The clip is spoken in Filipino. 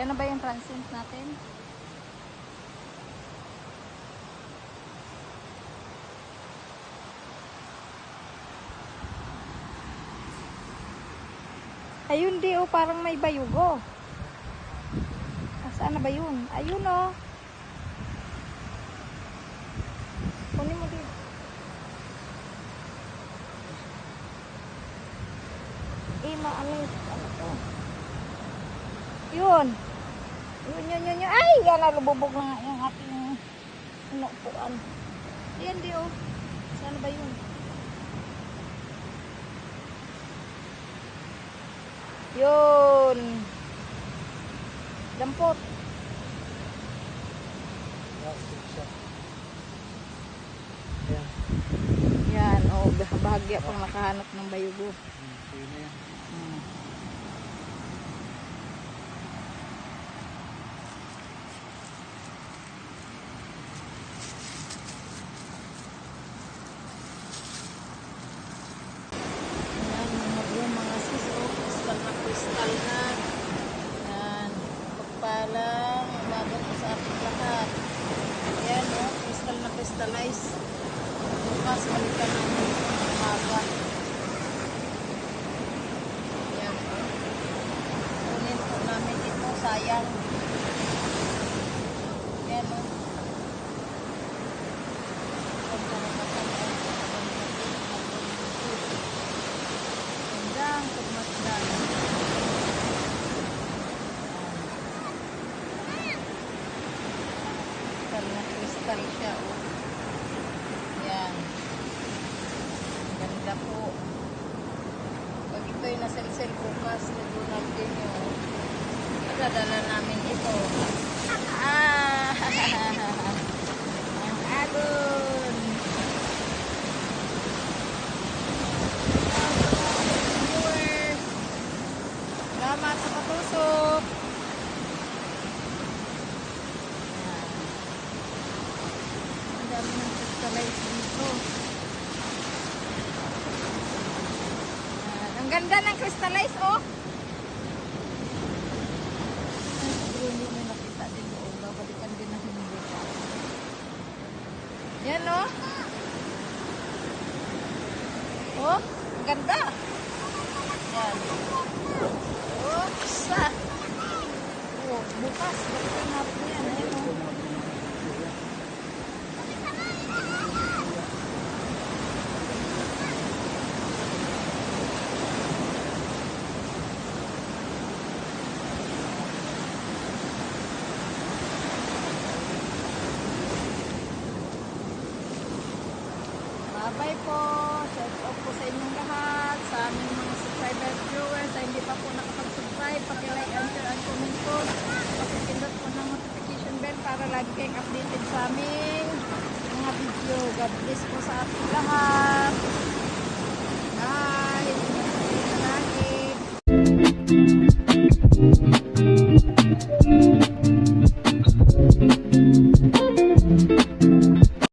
Yan na ba yung transient natin? Ayun di oh, parang may bayugo. Saan na ba yun? Ayun oh. Kunin mo dito. Ano to? Yun. Yun. Ay, yan na, lububog na nga yung ating inuupuan. Ayan di oh. Saan ba yun? Yun. Dampot. Yan, oh, bahagya pang nakahanap ng bayugo. Kristal na. Yan. Pagpalang umagang po sa ating lahat. Yan o. Kristal na crystallize. Bukas balikan namin ito ng umaga. Yan o. Kunin po namin ito. Sayang. Yan o. Gandang pagmasdan. Kristal siya oh. Yan. Ganda po. Pag ito'y nasel-sel bukas, nagunan din yun. Madadala namin ito. Ang agon. Viewers. Salamat sa patusok. Dami ng crystallize dito. Ang ganda ng crystallize oh. Siguro hindi may nakita din doon. Babalikan din na hindi pa. Yan oh. Oh, ang ganda. Yan. Oops. Oh, bukas. Balikan natin yan. Ayan oh. Bye po. Shout out po sa inyong lahat. Sa aming mga subscribers, viewers na hindi pa po nakapag-subscribe. Paki-like and share and comment po. Pakipindot po ng notification bell para lagi kayong updated sa aming mga video. God bless po sa ating lahat.